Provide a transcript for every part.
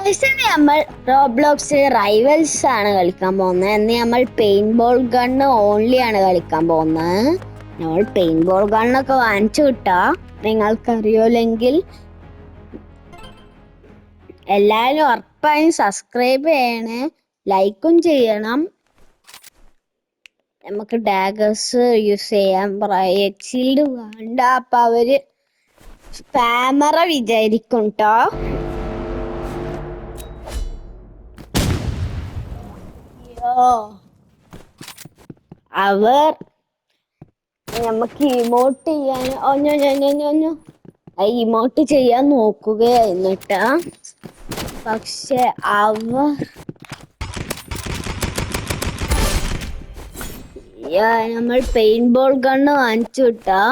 നമ്മൾ Roblox rivals ആണ് കളിക്കാൻ പോകുന്നത്. എന്ന് നമ്മൾ പെയിന്റ് ബോൾ ഗണ്ണ് ഓൺലി ആണ് കളിക്കാൻ പോകുന്നത്. നമ്മൾ പെയിന്റ് ബോൾ ഗണ്ണൊക്കെ വാങ്ങിച്ചു കിട്ടാ, നിങ്ങൾക്കറിയോല്ലെങ്കിൽ എല്ലാവരും ഉറപ്പായും സബ്സ്ക്രൈബ് ചെയ്യണേ, ലൈക്കും ചെയ്യണം. നമുക്ക് ഡാഗേഴ്സ് യൂസ് ചെയ്യാൻ എക്സീൽഡ് വേണ്ട, അപ്പൊ അവര് സ്പാമറ വിചാരിക്കും ട്ടോ. അവർ നമുക്ക് ഇമോട്ട് ചെയ്യാൻ ഇമോട്ട് ചെയ്യാൻ നോക്കുകയായിരുന്നിട്ടാ, പക്ഷെ നമ്മൾ പെയിന്റ് ബോൾ ഗണ്ണ് വാങ്ങിച്ചു കിട്ടാ.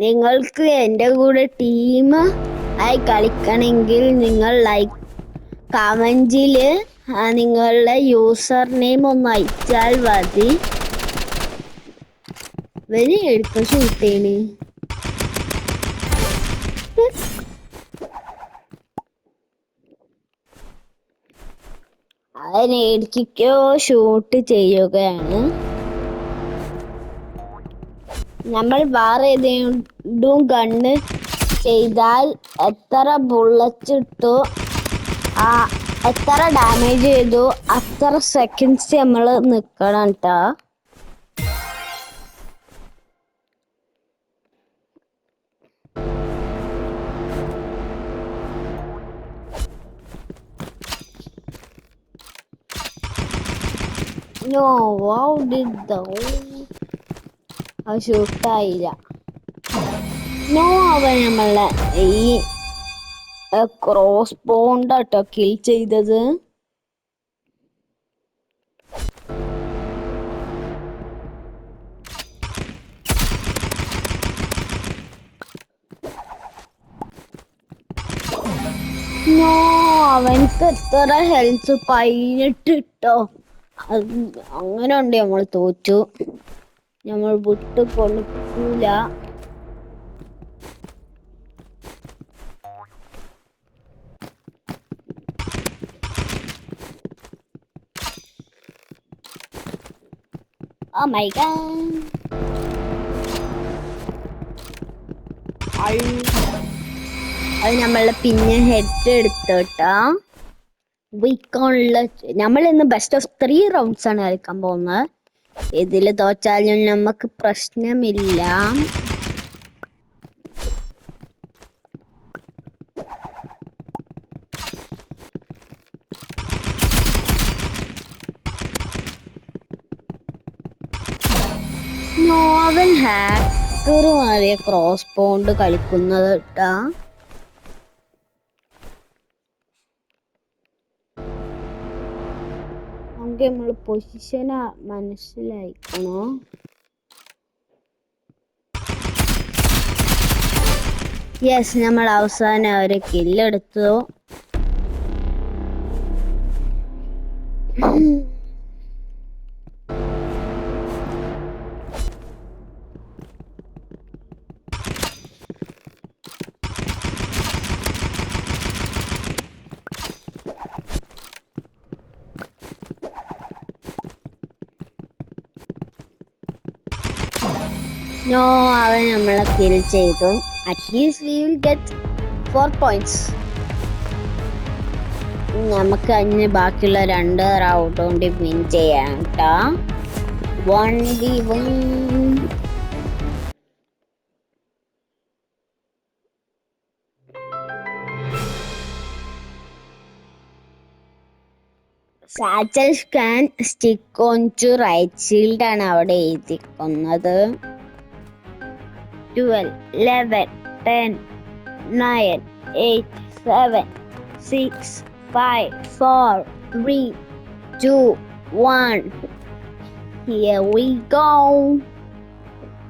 നിങ്ങൾക്ക് എൻ്റെ കൂടെ ടീം ആയി കളിക്കണമെങ്കിൽ നിങ്ങൾ കമന്റില് നിങ്ങളുടെ യൂസർ നെയിം ഒന്ന് അയച്ചാൽ മതി. വരി എടുക്ക ഷൂട്ടേന്. അതിനെടുക്കോ ഷൂട്ട് ചെയ്യുകയാണ്. നമ്മൾ വേറെ ഏതെങ്കിലും ഗണ്ണ് ചെയ്താൽ എത്ര ബുള്ളറ്റ് ഇട്ടു, എത്ര ഡാമേജ് ചെയ്തു, അത്ര സെക്കൻഡ്സ് നമ്മൾ നിക്കണം ട്ടോ. No, wow, did ഷൂട്ടായില്ല. നോ, അവൻ നമ്മളെ ഈ ക്രോസ് ബോണ്ടാട്ടോ കിൽ ചെയ്തത്. നോ, അവനക്ക് എത്ര ഹെൽത്ത് 18 ഇട്ടോ. അങ്ങനെ ഉണ്ട്, നമ്മൾ തോറ്റു. നമ്മൾ വിട്ട് കൊടുക്കൂല. Oh my god. അത് നമ്മളെ പിന്നെ ഹെഡ് എടുത്തോട്ടാ. നമ്മൾ ഇന്ന് ബെസ്റ്റ് ഓഫ് 3 റൗണ്ട്സ് ആണ് കളിക്കാൻ പോകുന്നത്. ഇതില് തോറ്റാലും നമുക്ക് പ്രശ്നമില്ല. നോവൽ ഹാക്കർ മാറിയ ക്രോസ് ബോണ്ട് കളിക്കുന്നത് കേട്ടാ. നമ്മൾ പൊസിഷന് മനസ്സിലായിക്കണോ. യെസ്, നമ്മൾ അവസാനം അവരെ കില്ലെടുത്തു. നോ, അവൻ നമ്മളെ കിൽ ചെയ്തു. At least we will get 4 points. നമുക്ക് അതിന് ബാക്കിയുള്ള 2 റൗണ്ട് കൊണ്ട് വിൻ ചെയ്യാം കേട്ടോ. 1v1. Satchel scan stick on to right shield ആണ് അവിടെ എഴുതിക്കുന്നത്. 12, 11, 10, 9, 8, 7, 6, 5, 4, 3, 2, 1. Here we go.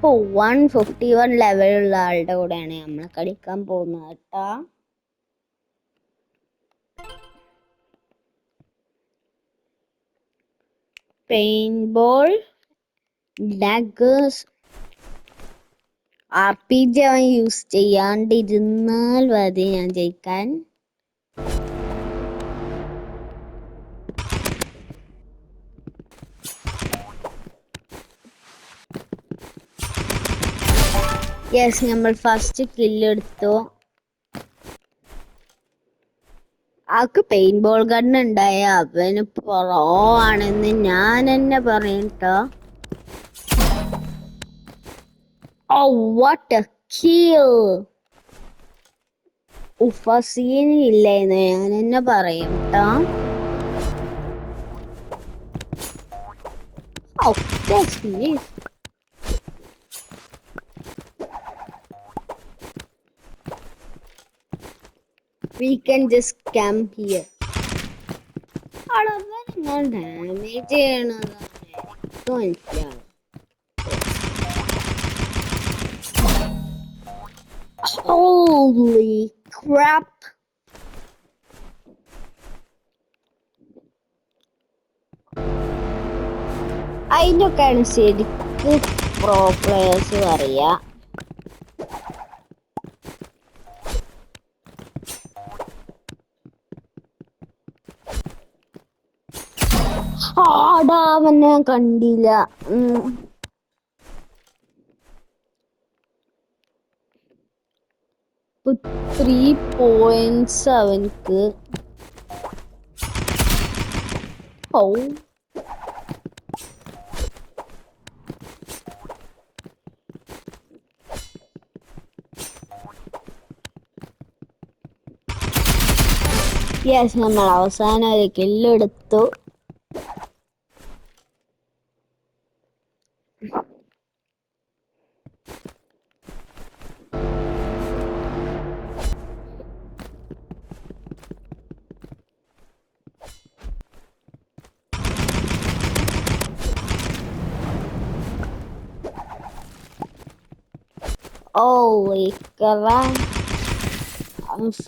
151 ലെവലുള്ള ആളുടെ കൂടെയാണ് നമ്മൾ കളിക്കാൻ പോകുന്നത് കേട്ടോ. പെയിന്റ് ബോൾ, ഡാഗേഴ്സ്, RPG അവൻ യൂസ് ചെയ്യാണ്ടിരുന്നാൽ മതി ഞാൻ ജയിക്കാൻ. യെസ്, നമ്മൾ ഫസ്റ്റ് കില്ലെടുത്തു. ആക്ക് പെയിന്റ് ബോൾ ഗൺ ഉണ്ടായ അവന് പ്രോ ആണെന്ന് ഞാൻ തന്നെ പറയട്ടോ. Oh what a kill. സീന് ഇല്ലെന്ന് ഞാൻ തന്നെ പറയും ട്ടോ. Oh, that's me. We can just camp here. അളവൻ നിങ്ങൾ ഡാമേജ് ചെയ്യണതാണ് എനിക്ക് മനസ്സിലാവും. Holy crap. അതിനൊക്കെയാണ് ശരിക്കും പ്രോ പ്ലേയേഴ്സ് പറയാ. ആടാവന്നെ ഞാൻ കണ്ടില്ല. 3 points അവൻക്ക്. ഓ യെസ്, നമ്മൾ അവസാനം ഒരു കില്ലെടുത്തു.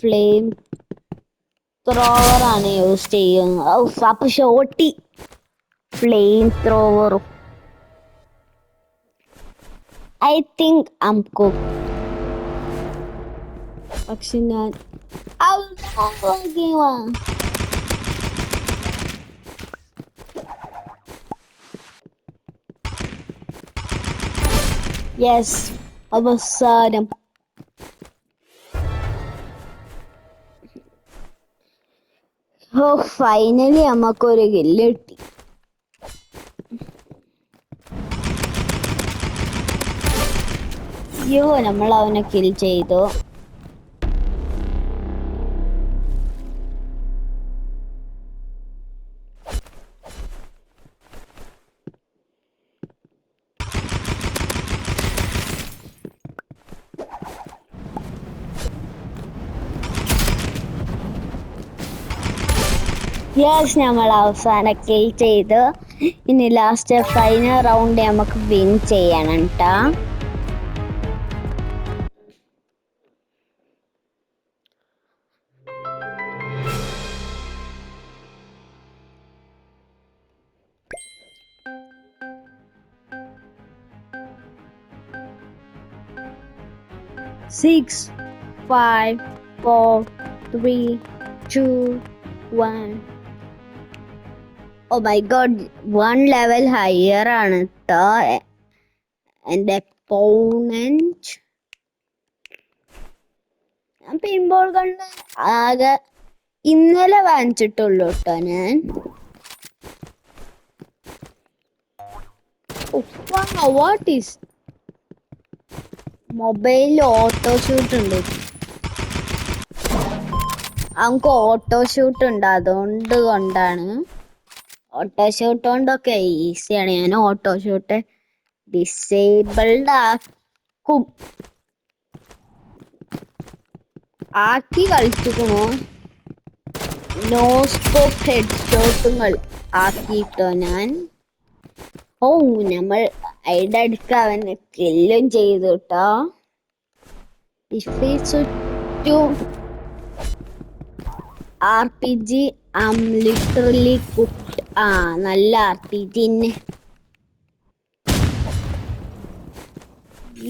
ഫ്ലെയിം ത്രോവർ ആണ് യൂസ് ചെയ്യുന്നത്. അപ്പൊ ഷോട്ടി ഫ്ലെയിം ത്രോവറും. I think I'm cook. പക്ഷെ ഞാൻ യെസ്, അവസാനം ഫൈനലി നമുക്കൊരു കില്ല് കിട്ടി. അയ്യോ, നമ്മൾ അവനെ കിൽ ചെയ്തു. യെസ്, നമ്മൾ അവസാനം കിൽ ചെയ്തു. ഇനി ലാസ്റ്റ് ഫൈനൽ റൗണ്ട് നമുക്ക് വിൻ ചെയ്യണം ട്ടാ. Six, 5, 4, 3, 2, 1. Oh my god, 1 level higher ആണ് ട്ടോ എൻ്റെ opponent. ഞാൻ പിൻബോൾ കണ്ട് ആകെ ഇന്നലെ വാങ്ങിച്ചിട്ടുള്ളൂ കേട്ടോ ഞാൻ. വാട്ട് ഈസ് മൊബൈലിൽ ഓട്ടോ ഷൂട്ട് ഉണ്ട്. നമുക്ക് ഓട്ടോ ഷൂട്ട് ഉണ്ട്, കൊണ്ടാണ്. ഓട്ടോ ഷൂട്ട് കൊണ്ടൊക്കെ ഈസിയാണ്. ഞാൻ ഓട്ടോ ഷൂട്ട് ഡിസേബിൾഡ് ആക്കി കളിച്ചിരിക്കണോ. നോ സ്കോപ്പ് ഹെഡ് ഷോട്ടുകൾ ആക്കിയിട്ടോ ഞാൻ. ഓ, നമ്മൾ അതിൻ്റെ അടുക്ക് അവന് കില്ലും ചെയ്തു കേട്ടോ. RPG I'm literally cooked. നല്ല RPG തന്നെ.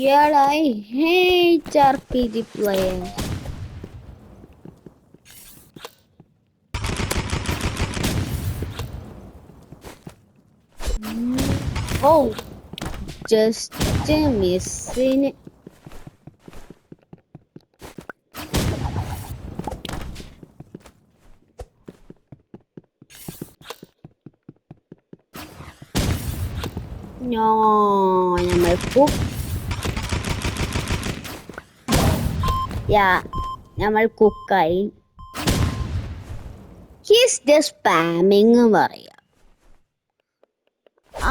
Yeah, I hate RPG players. Oh, just missing it. No, നമ്മൾ cook. Yeah, നമ്മൾ കുക്കായി. He's just spamming പറയാ.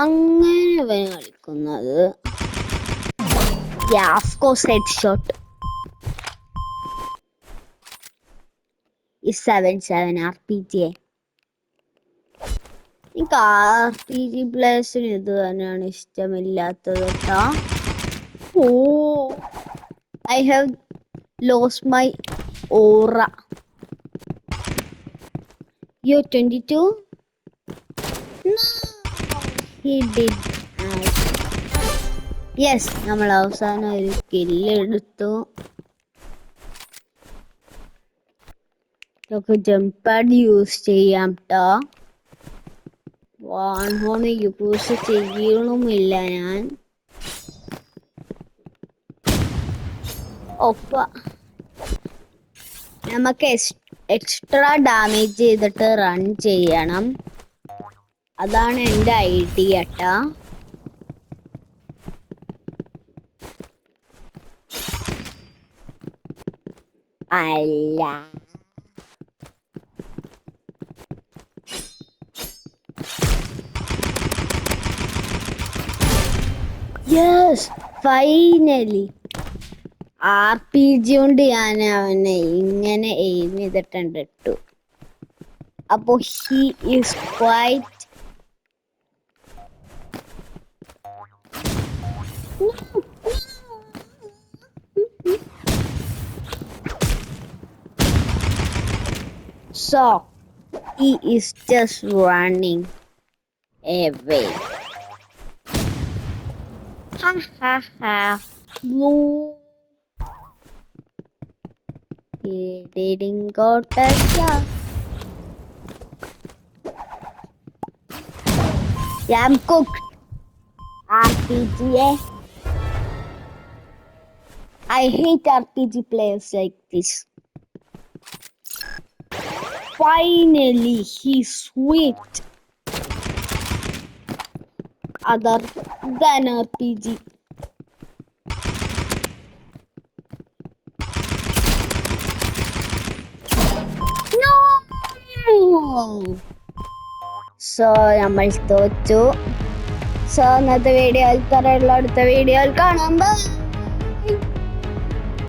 അങ്ങനെ കളിക്കുന്നത്. Yeah, of course headshot. Is 7-7 RPG. എനിക്ക് RPG പ്ലേസിന് ഇത് തന്നെയാണ് ഇഷ്ടമില്ലാത്തത് കേട്ടോ. Oh, I have lost my aura. You're 22? No, he did. Yes, നമ്മൾ അവസാനം ഒരു കില്ല് എടുത്തു. നമുക്ക് ജമ്പ് പാഡ് യൂസ് ചെയ്യാം ട്ടോ. വൺ ഹോൺ യൂസ് ചെയ്യണമില്ല ഞാൻ. ഒപ്പ നമുക്ക് എക്സ്ട്രാ ഡാമേജ് ചെയ്തിട്ട് റൺ ചെയ്യണം. അതാണ് എൻ്റെ ഐഡിയ ട്ടാ. അല്ല, യെസ് ഫൈനലി RPG കൊണ്ട് ഞാൻ അവനെ ഇങ്ങനെ എയിം ചെയ്തിട്ടുണ്ട് ഇട്ടു. അപ്പോ he is quite so he is just running away. Ha ha ha. He didn't go to shop. Yeah, I'm cooked. RPG. I hate RPG players like this. Finally, he switched. Other than RPG. No! So, നമ്മൾ തോറ്റു. So ഇന്നത്തെ video ഇത്രയുള്ള അടുത്ത വീഡിയോയിൽ കാണാം.